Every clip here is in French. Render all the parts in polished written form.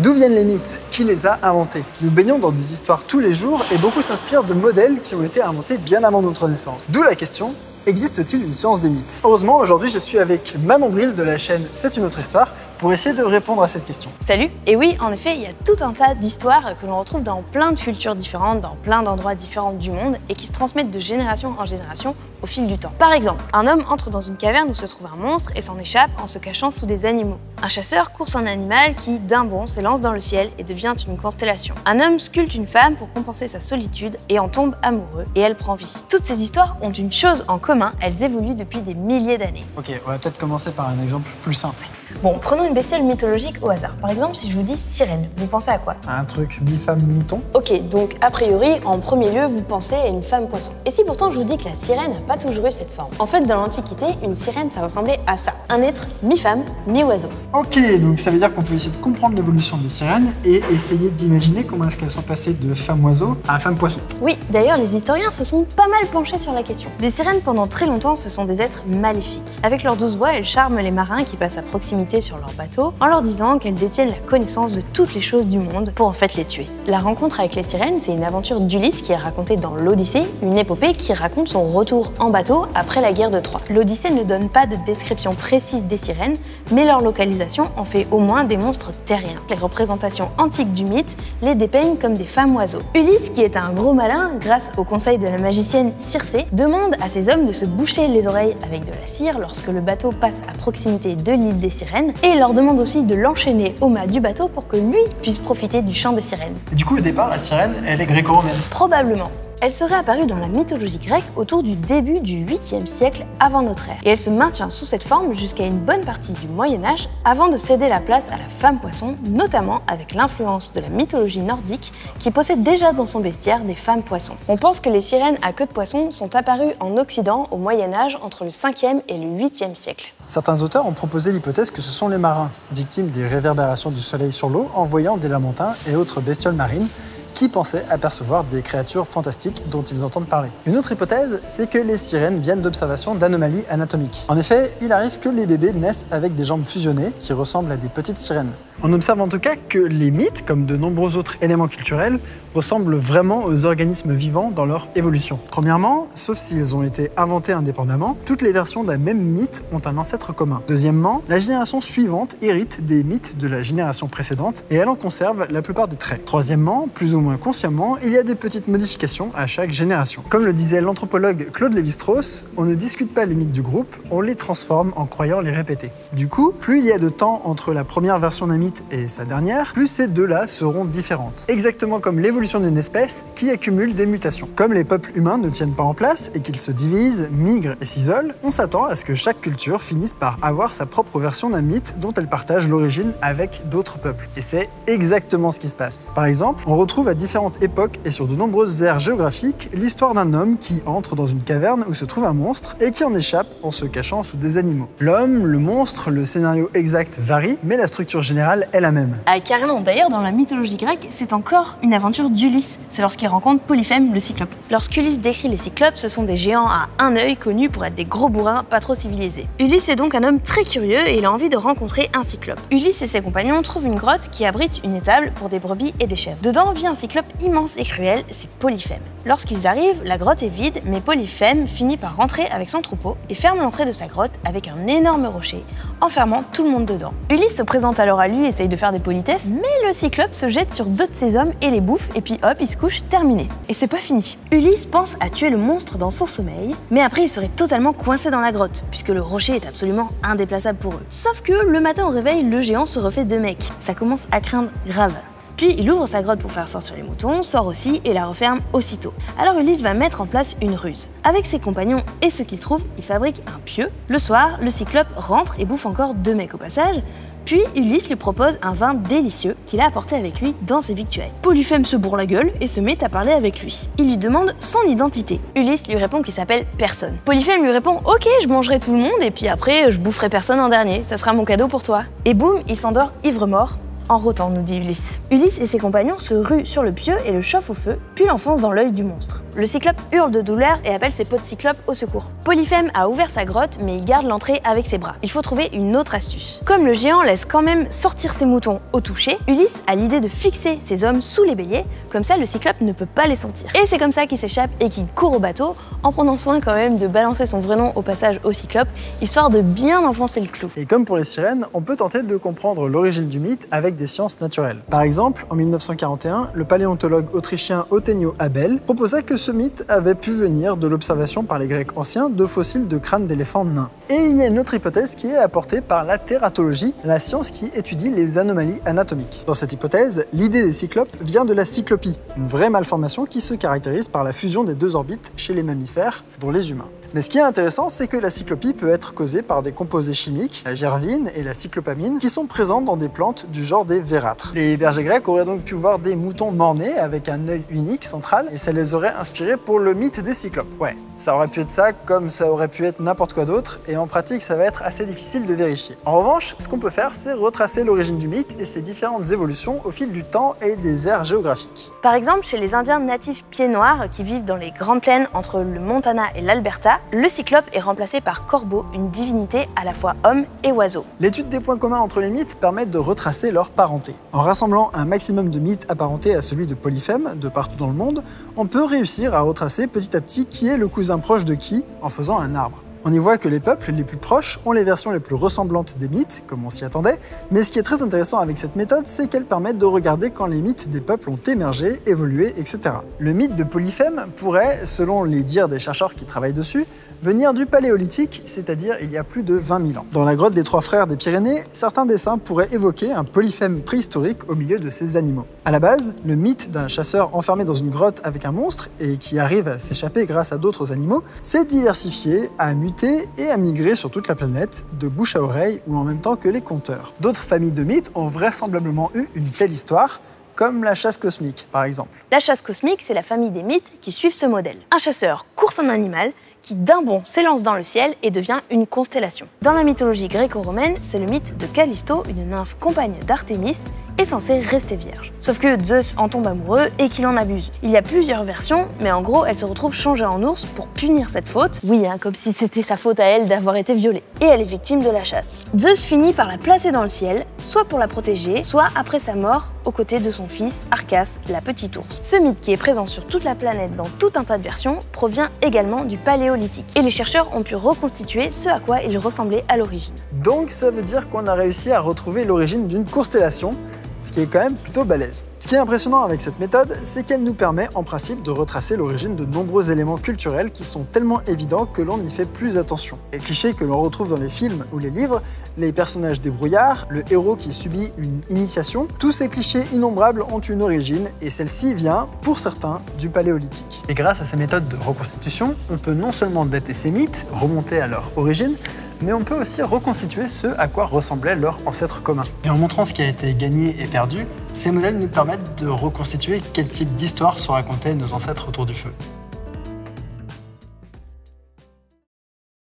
D'où viennent les mythes? Qui les a inventés? Nous baignons dans des histoires tous les jours et beaucoup s'inspirent de modèles qui ont été inventés bien avant notre naissance. D'où la question, existe-t-il une science des mythes? Heureusement, aujourd'hui, je suis avec Manon Bril de la chaîne C'est une autre histoire pour essayer de répondre à cette question. Salut! Et oui, en effet, il y a tout un tas d'histoires que l'on retrouve dans plein de cultures différentes, dans plein d'endroits différents du monde et qui se transmettent de génération en génération au fil du temps. Par exemple, un homme entre dans une caverne où se trouve un monstre et s'en échappe en se cachant sous des animaux. Un chasseur course un animal qui, d'un bond, s'élance dans le ciel et devient une constellation. Un homme sculpte une femme pour compenser sa solitude et en tombe amoureux et elle prend vie. Toutes ces histoires ont une chose en commun, elles évoluent depuis des milliers d'années. Ok, on va peut-être commencer par un exemple plus simple. Bon, prenons une bestiole mythologique au hasard. Par exemple, si je vous dis sirène, vous pensez à quoi? Un truc mi-femme, mi-ton? Ok, donc a priori, en premier lieu, vous pensez à une femme poisson. Et si pourtant je vous dis que la sirène n'a pas toujours eu cette forme? En fait, dans l'Antiquité, une sirène, ça ressemblait à ça. Un être mi-femme, mi-oiseau. Ok, donc ça veut dire qu'on peut essayer de comprendre l'évolution des sirènes et essayer d'imaginer comment est-ce qu'elles sont passées de femme-oiseau à femme-poisson. Oui, d'ailleurs, les historiens se sont pas mal penchés sur la question. Les sirènes, pendant très longtemps, ce sont des êtres maléfiques. Avec leurs douce voix, elles charment les marins qui passent à proximité sur leur bateau en leur disant qu'elles détiennent la connaissance de toutes les choses du monde pour en fait les tuer. La rencontre avec les sirènes, c'est une aventure d'Ulysse qui est racontée dans l'Odyssée, une épopée qui raconte son retour en bateau après la guerre de Troie. L'Odyssée ne donne pas de description précise des sirènes, mais leur localisation en fait au moins des monstres terriens. Les représentations antiques du mythe les dépeignent comme des femmes oiseaux. Ulysse, qui est un gros malin, grâce au conseil de la magicienne Circé, demande à ses hommes de se boucher les oreilles avec de la cire lorsque le bateau passe à proximité de l'île des sirènes, et il leur demande aussi de l'enchaîner au mât du bateau pour que lui puisse profiter du chant des sirènes. Et du coup, au départ, la sirène, elle est gréco-romaine. Probablement. Elle serait apparue dans la mythologie grecque autour du début du 8e siècle avant notre ère. Et elle se maintient sous cette forme jusqu'à une bonne partie du Moyen-Âge avant de céder la place à la femme poisson, notamment avec l'influence de la mythologie nordique qui possède déjà dans son bestiaire des femmes poissons. On pense que les sirènes à queue de poisson sont apparues en Occident au Moyen-Âge entre le 5e et le 8e siècle. Certains auteurs ont proposé l'hypothèse que ce sont les marins, victimes des réverbérations du soleil sur l'eau en voyant des lamantins et autres bestioles marines qui pensaient apercevoir des créatures fantastiques dont ils entendent parler. Une autre hypothèse, c'est que les sirènes viennent d'observations d'anomalies anatomiques. En effet, il arrive que les bébés naissent avec des jambes fusionnées qui ressemblent à des petites sirènes. On observe en tout cas que les mythes, comme de nombreux autres éléments culturels, ressemblent vraiment aux organismes vivants dans leur évolution. Premièrement, sauf s'ils ont été inventés indépendamment, toutes les versions d'un même mythe ont un ancêtre commun. Deuxièmement, la génération suivante hérite des mythes de la génération précédente et elle en conserve la plupart des traits. Troisièmement, plus ou moins consciemment, il y a des petites modifications à chaque génération. Comme le disait l'anthropologue Claude Lévi-Strauss, on ne discute pas les mythes du groupe, on les transforme en croyant les répéter. Du coup, plus il y a de temps entre la première version d'un mythe et sa dernière, plus ces deux-là seront différentes. Exactement comme l'évolution d'une espèce qui accumule des mutations. Comme les peuples humains ne tiennent pas en place et qu'ils se divisent, migrent et s'isolent, on s'attend à ce que chaque culture finisse par avoir sa propre version d'un mythe dont elle partage l'origine avec d'autres peuples. Et c'est exactement ce qui se passe. Par exemple, on retrouve à différentes époques et sur de nombreuses aires géographiques l'histoire d'un homme qui entre dans une caverne où se trouve un monstre et qui en échappe en se cachant sous des animaux. L'homme, le monstre, le scénario exact varie, mais la structure générale est la même. Ah carrément, d'ailleurs dans la mythologie grecque, c'est encore une aventure d'Ulysse. C'est lorsqu'il rencontre Polyphème, le cyclope. Lorsqu'Ulysse décrit les cyclopes, ce sont des géants à un œil connus pour être des gros bourrins pas trop civilisés. Ulysse est donc un homme très curieux et il a envie de rencontrer un cyclope. Ulysse et ses compagnons trouvent une grotte qui abrite une étable pour des brebis et des chèvres. Dedans vit un cyclope immense et cruel, c'est Polyphème. Lorsqu'ils arrivent, la grotte est vide, mais Polyphème finit par rentrer avec son troupeau et ferme l'entrée de sa grotte avec un énorme rocher, enfermant tout le monde dedans. Ulysse se présente alors à lui, essaye de faire des politesses, mais le cyclope se jette sur deux de ses hommes et les bouffe, et puis hop, il se couche, terminé. Et c'est pas fini. Ulysse pense à tuer le monstre dans son sommeil, mais après il serait totalement coincé dans la grotte, puisque le rocher est absolument indéplaçable pour eux. Sauf que le matin au réveil, le géant se refait deux mecs. Ça commence à craindre grave. Puis il ouvre sa grotte pour faire sortir les moutons, sort aussi et la referme aussitôt. Alors Ulysse va mettre en place une ruse. Avec ses compagnons et ceux qu'il trouve, il fabrique un pieu. Le soir, le cyclope rentre et bouffe encore deux mecs au passage. Puis Ulysse lui propose un vin délicieux qu'il a apporté avec lui dans ses victuailles. Polyphème se bourre la gueule et se met à parler avec lui. Il lui demande son identité. Ulysse lui répond qu'il s'appelle Personne. Polyphème lui répond « Ok, je mangerai tout le monde et puis après je boufferai personne en dernier, ça sera mon cadeau pour toi. » Et boum, il s'endort ivre-mort. En rotant, nous dit Ulysse. Ulysse et ses compagnons se ruent sur le pieu et le chauffent au feu, puis l'enfoncent dans l'œil du monstre. Le cyclope hurle de douleur et appelle ses potes cyclopes au secours. Polyphème a ouvert sa grotte, mais il garde l'entrée avec ses bras. Il faut trouver une autre astuce. Comme le géant laisse quand même sortir ses moutons au toucher, Ulysse a l'idée de fixer ses hommes sous les béliers, comme ça le cyclope ne peut pas les sentir. Et c'est comme ça qu'il s'échappe et qu'il court au bateau, en prenant soin quand même de balancer son vrai nom au passage au cyclope, histoire de bien enfoncer le clou. Et comme pour les sirènes, on peut tenter de comprendre l'origine du mythe avec des sciences naturelles. Par exemple, en 1941, le paléontologue autrichien Othenio Abel proposa que ce mythe avait pu venir de l'observation par les Grecs anciens de fossiles de crânes d'éléphants nains. Et il y a une autre hypothèse qui est apportée par la tératologie, la science qui étudie les anomalies anatomiques. Dans cette hypothèse, l'idée des cyclopes vient de la cyclopie, une vraie malformation qui se caractérise par la fusion des deux orbites chez les mammifères, dont les humains. Mais ce qui est intéressant, c'est que la cyclopie peut être causée par des composés chimiques, la gervine et la cyclopamine, qui sont présents dans des plantes du genre des vérâtres. Les bergers grecs auraient donc pu voir des moutons mort-nés avec un œil unique central, et ça les aurait inspirés pour le mythe des cyclopes. Ouais, ça aurait pu être ça, comme ça aurait pu être n'importe quoi d'autre, et en pratique, ça va être assez difficile de vérifier. En revanche, ce qu'on peut faire, c'est retracer l'origine du mythe et ses différentes évolutions au fil du temps et des aires géographiques. Par exemple, chez les Indiens natifs pieds noirs qui vivent dans les grandes plaines entre le Montana et l'Alberta, le cyclope est remplacé par Corbeau, une divinité à la fois homme et oiseau. L'étude des points communs entre les mythes permet de retracer leur parenté. En rassemblant un maximum de mythes apparentés à celui de Polyphème de partout dans le monde, on peut réussir à retracer petit à petit qui est le cousin proche de qui en faisant un arbre. On y voit que les peuples les plus proches ont les versions les plus ressemblantes des mythes, comme on s'y attendait, mais ce qui est très intéressant avec cette méthode, c'est qu'elle permet de regarder quand les mythes des peuples ont émergé, évolué, etc. Le mythe de Polyphème pourrait, selon les dires des chercheurs qui travaillent dessus, venir du Paléolithique, c'est-à-dire il y a plus de 20 000 ans. Dans la grotte des Trois Frères des Pyrénées, certains dessins pourraient évoquer un Polyphème préhistorique au milieu de ces animaux. À la base, le mythe d'un chasseur enfermé dans une grotte avec un monstre et qui arrive à s'échapper grâce à d'autres animaux s'est diversifié, a muté et a migré sur toute la planète, de bouche à oreille ou en même temps que les conteurs. D'autres familles de mythes ont vraisemblablement eu une telle histoire, comme la chasse cosmique par exemple. La chasse cosmique, c'est la famille des mythes qui suivent ce modèle. Un chasseur course un animal qui d'un bond s'élance dans le ciel et devient une constellation. Dans la mythologie gréco-romaine, c'est le mythe de Callisto, une nymphe compagne d'Artémis, est censée rester vierge. Sauf que Zeus en tombe amoureux et qu'il en abuse. Il y a plusieurs versions, mais en gros, elle se retrouve changée en ours pour punir cette faute. Oui, comme si c'était sa faute à elle d'avoir été violée. Et elle est victime de la chasse. Zeus finit par la placer dans le ciel, soit pour la protéger, soit après sa mort, aux côtés de son fils Arcas, la petite ours. Ce mythe qui est présent sur toute la planète dans tout un tas de versions provient également du Paléolithique. Et les chercheurs ont pu reconstituer ce à quoi il ressemblait à l'origine. Donc ça veut dire qu'on a réussi à retrouver l'origine d'une constellation, ce qui est quand même plutôt balèze. Ce qui est impressionnant avec cette méthode, c'est qu'elle nous permet en principe de retracer l'origine de nombreux éléments culturels qui sont tellement évidents que l'on n'y fait plus attention. Les clichés que l'on retrouve dans les films ou les livres, les personnages débrouillards, le héros qui subit une initiation, tous ces clichés innombrables ont une origine et celle-ci vient, pour certains, du Paléolithique. Et grâce à ces méthodes de reconstitution, on peut non seulement dater ces mythes, remonter à leur origine, mais on peut aussi reconstituer ce à quoi ressemblaient leurs ancêtres communs. Et en montrant ce qui a été gagné et perdu, ces modèles nous permettent de reconstituer quel type d'histoire se racontaient nos ancêtres autour du feu.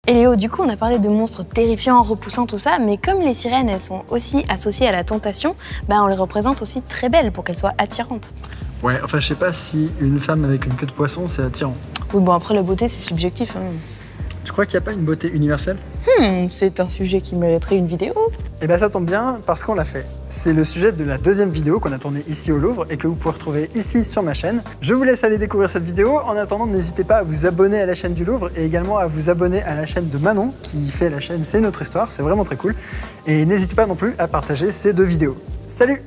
Et Léo, du coup, on a parlé de monstres terrifiants, repoussants, tout ça, mais comme les sirènes, elles sont aussi associées à la tentation, on les représente aussi très belles pour qu'elles soient attirantes. Ouais, enfin je sais pas si une femme avec une queue de poisson, c'est attirant. Oui, bon après la beauté, c'est subjectif. Tu crois qu'il n'y a pas une beauté universelle? C'est un sujet qui mériterait une vidéo. Et bien ça tombe bien parce qu'on l'a fait. C'est le sujet de la deuxième vidéo qu'on a tournée ici au Louvre et que vous pouvez retrouver ici sur ma chaîne. Je vous laisse aller découvrir cette vidéo. En attendant, n'hésitez pas à vous abonner à la chaîne du Louvre et également à vous abonner à la chaîne de Manon qui fait la chaîne C'est notre histoire, c'est vraiment très cool. Et n'hésitez pas non plus à partager ces deux vidéos. Salut!